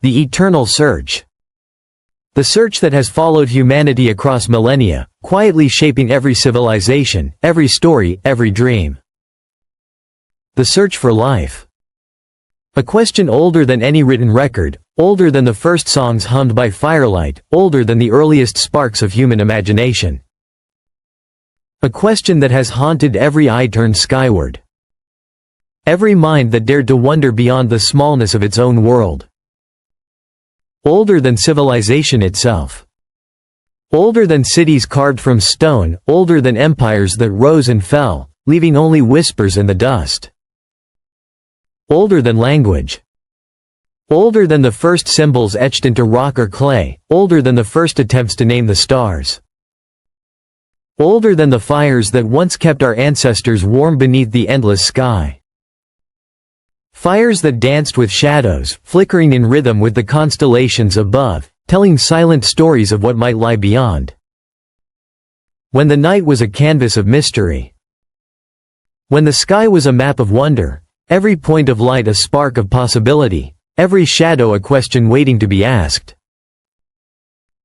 The eternal search. The search that has followed humanity across millennia, quietly shaping every civilization, every story, every dream. The search for life. A question older than any written record, older than the first songs hummed by firelight, older than the earliest sparks of human imagination. A question that has haunted every eye turned skyward. Every mind that dared to wonder beyond the smallness of its own world. Older than civilization itself. Older than cities carved from stone, older than empires that rose and fell, leaving only whispers in the dust. Older than language. Older than the first symbols etched into rock or clay, older than the first attempts to name the stars. Older than the fires that once kept our ancestors warm beneath the endless sky. Fires that danced with shadows, flickering in rhythm with the constellations above, telling silent stories of what might lie beyond. When the night was a canvas of mystery. When the sky was a map of wonder, every point of light a spark of possibility, every shadow a question waiting to be asked.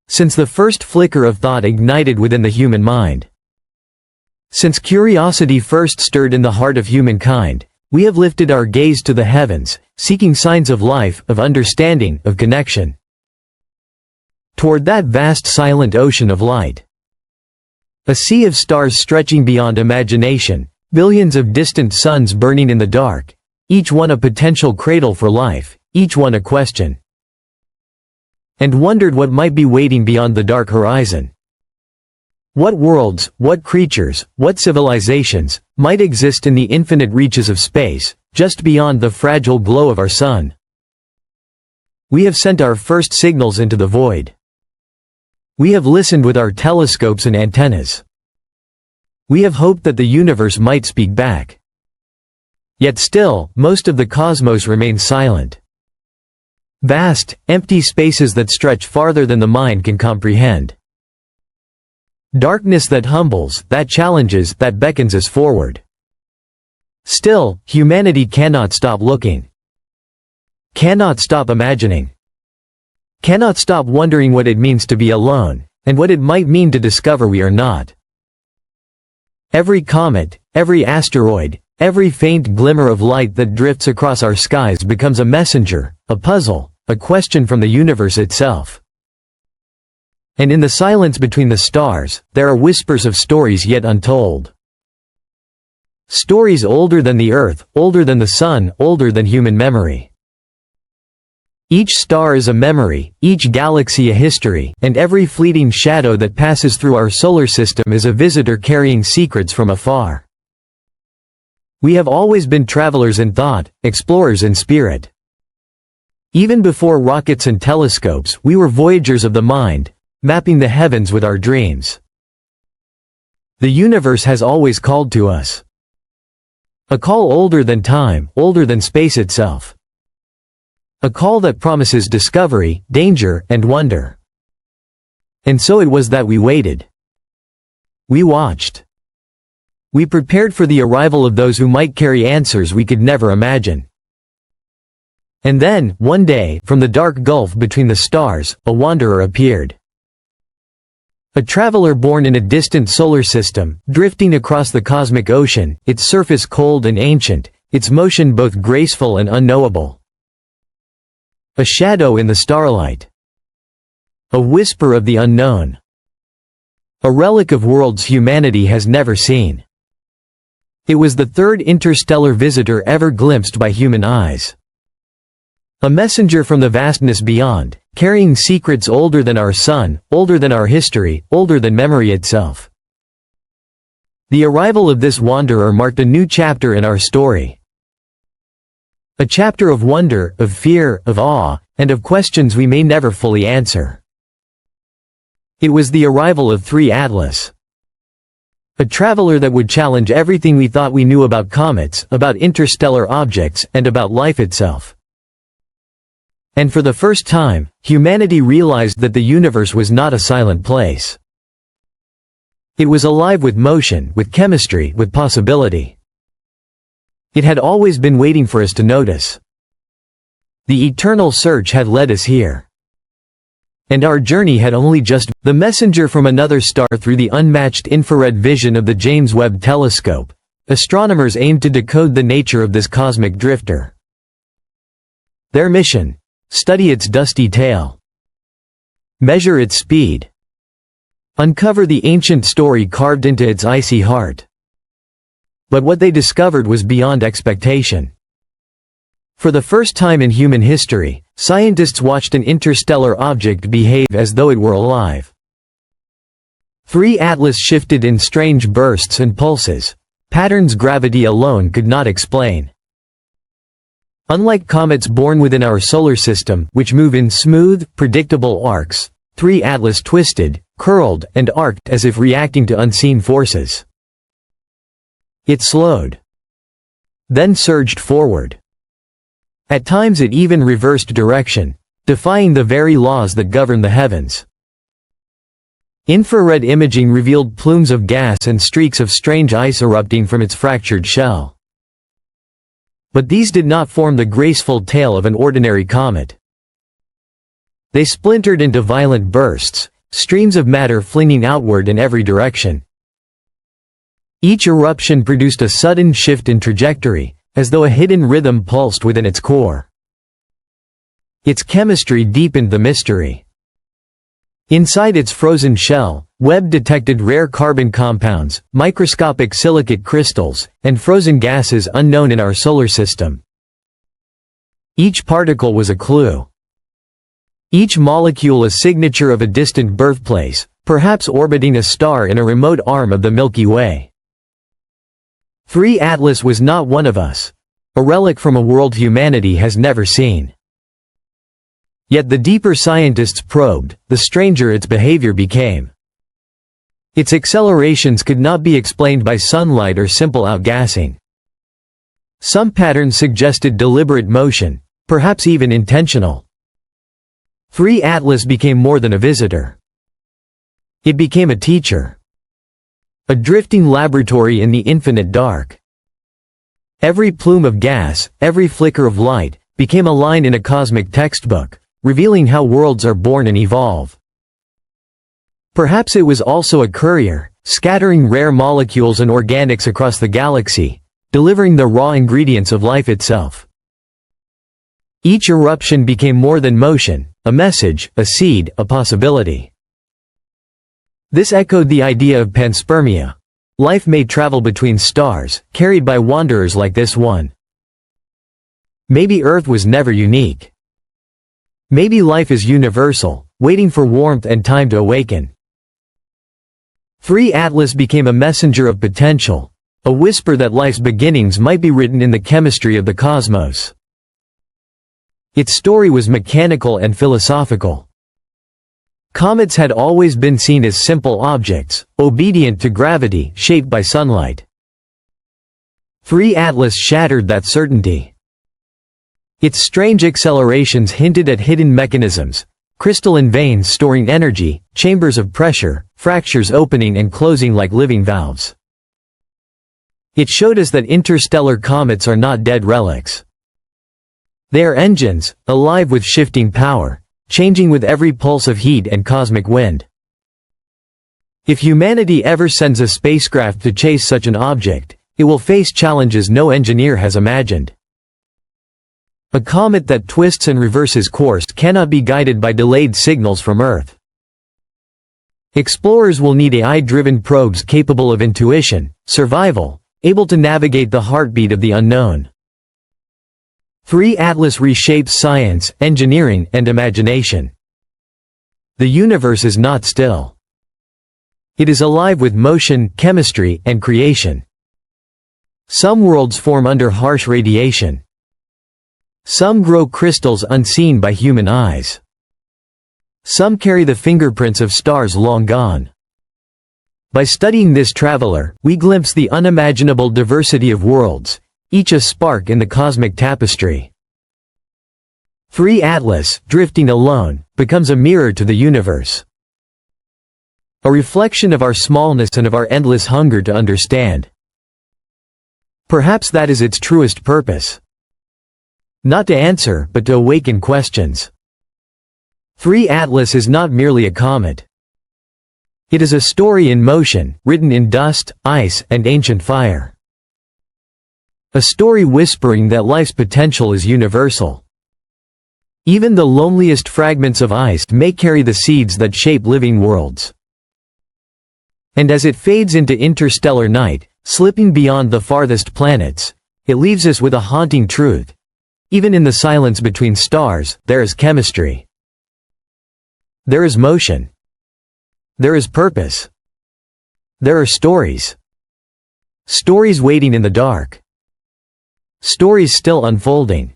Since the first flicker of thought ignited within the human mind. Since curiosity first stirred in the heart of humankind, we have lifted our gaze to the heavens, seeking signs of life, of understanding, of connection. Toward that vast silent ocean of light. A sea of stars stretching beyond imagination, billions of distant suns burning in the dark, each one a potential cradle for life, each one a question. And wondered what might be waiting beyond the dark horizon. What worlds, what creatures, what civilizations, might exist in the infinite reaches of space, just beyond the fragile glow of our sun. We have sent our first signals into the void. We have listened with our telescopes and antennas. We have hoped that the universe might speak back. Yet still, most of the cosmos remains silent. Vast, empty spaces that stretch farther than the mind can comprehend. Darkness that humbles, that challenges, that beckons us forward. Still, humanity cannot stop looking. Cannot stop imagining. Cannot stop wondering what it means to be alone, and what it might mean to discover we are not. Every comet, every asteroid, every faint glimmer of light that drifts across our skies becomes a messenger, a puzzle, a question from the universe itself. And in the silence between the stars, there are whispers of stories yet untold. Stories older than the earth, older than the sun, older than human memory. Each star is a memory, each galaxy a history, and every fleeting shadow that passes through our solar system is a visitor carrying secrets from afar. We have always been travelers in thought, explorers in spirit. Even before rockets and telescopes, we were voyagers of the mind, mapping the heavens with our dreams. The universe has always called to us. A call older than time, older than space itself. A call that promises discovery, danger, and wonder. And so it was that we waited. We watched. We prepared for the arrival of those who might carry answers we could never imagine. And then, one day, from the dark gulf between the stars, a wanderer appeared. A traveler born in a distant solar system, drifting across the cosmic ocean, its surface cold and ancient, its motion both graceful and unknowable. A shadow in the starlight. A whisper of the unknown. A relic of worlds humanity has never seen. It was the third interstellar visitor ever glimpsed by human eyes. A messenger from the vastness beyond, carrying secrets older than our sun, older than our history, older than memory itself. The arrival of this wanderer marked a new chapter in our story. A chapter of wonder, of fear, of awe, and of questions we may never fully answer. It was the arrival of 3 Atlas. A traveler that would challenge everything we thought we knew about comets, about interstellar objects, and about life itself. And for the first time, humanity realized that the universe was not a silent place. It was alive with motion, with chemistry, with possibility. It had always been waiting for us to notice. The eternal search had led us here. And our journey had only just the messenger from another star through the unmatched infrared vision of the James Webb Telescope. Astronomers aimed to decode the nature of this cosmic drifter. Their mission: study its dusty tail, measure its speed, uncover the ancient story carved into its icy heart. But what they discovered was beyond expectation. For the first time in human history, scientists watched an interstellar object behave as though it were alive. 3 Atlas shifted in strange bursts and pulses, patterns gravity alone could not explain. Unlike comets born within our solar system, which move in smooth, predictable arcs, 3 Atlas twisted, curled, and arced as if reacting to unseen forces. It slowed, then surged forward. At times it even reversed direction, defying the very laws that govern the heavens. Infrared imaging revealed plumes of gas and streaks of strange ice erupting from its fractured shell. But these did not form the graceful tail of an ordinary comet. They splintered into violent bursts, streams of matter flinging outward in every direction. Each eruption produced a sudden shift in trajectory, as though a hidden rhythm pulsed within its core. Its chemistry deepened the mystery. Inside its frozen shell, Webb detected rare carbon compounds, microscopic silicate crystals, and frozen gases unknown in our solar system. Each particle was a clue. Each molecule a signature of a distant birthplace, perhaps orbiting a star in a remote arm of the Milky Way. 3 Atlas was not one of us, a relic from a world humanity has never seen. Yet the deeper scientists probed, the stranger its behavior became. Its accelerations could not be explained by sunlight or simple outgassing. Some patterns suggested deliberate motion, perhaps even intentional. 3 Atlas became more than a visitor. It became a teacher. A drifting laboratory in the infinite dark. Every plume of gas, every flicker of light, became a line in a cosmic textbook, revealing how worlds are born and evolve. Perhaps it was also a courier, scattering rare molecules and organics across the galaxy, delivering the raw ingredients of life itself. Each eruption became more than motion, a message, a seed, a possibility. This echoed the idea of panspermia. Life may travel between stars, carried by wanderers like this one. Maybe Earth was never unique. Maybe life is universal, waiting for warmth and time to awaken. 3 Atlas became a messenger of potential, a whisper that life's beginnings might be written in the chemistry of the cosmos. Its story was mechanical and philosophical. Comets had always been seen as simple objects, obedient to gravity, shaped by sunlight. 3 Atlas shattered that certainty. Its strange accelerations hinted at hidden mechanisms, crystalline veins storing energy, chambers of pressure, fractures opening and closing like living valves. It showed us that interstellar comets are not dead relics. They are engines, alive with shifting power, changing with every pulse of heat and cosmic wind. If humanity ever sends a spacecraft to chase such an object, it will face challenges no engineer has imagined. A comet that twists and reverses course cannot be guided by delayed signals from Earth. Explorers will need AI-driven probes capable of intuition, survival, able to navigate the heartbeat of the unknown. 3 Atlas reshapes science, engineering, and imagination. The universe is not still. It is alive with motion, chemistry, and creation. Some worlds form under harsh radiation. Some grow crystals unseen by human eyes. Some carry the fingerprints of stars long gone. By studying this traveler, we glimpse the unimaginable diversity of worlds, each a spark in the cosmic tapestry. 3 Atlas, drifting alone, becomes a mirror to the universe. A reflection of our smallness and of our endless hunger to understand. Perhaps that is its truest purpose. Not to answer, but to awaken questions. 3. Atlas is not merely a comet. It is a story in motion, written in dust, ice, and ancient fire. A story whispering that life's potential is universal. Even the loneliest fragments of ice may carry the seeds that shape living worlds. And as it fades into interstellar night, slipping beyond the farthest planets, it leaves us with a haunting truth. Even in the silence between stars, there is chemistry. There is motion. There is purpose. There are stories. Stories waiting in the dark. Stories still unfolding.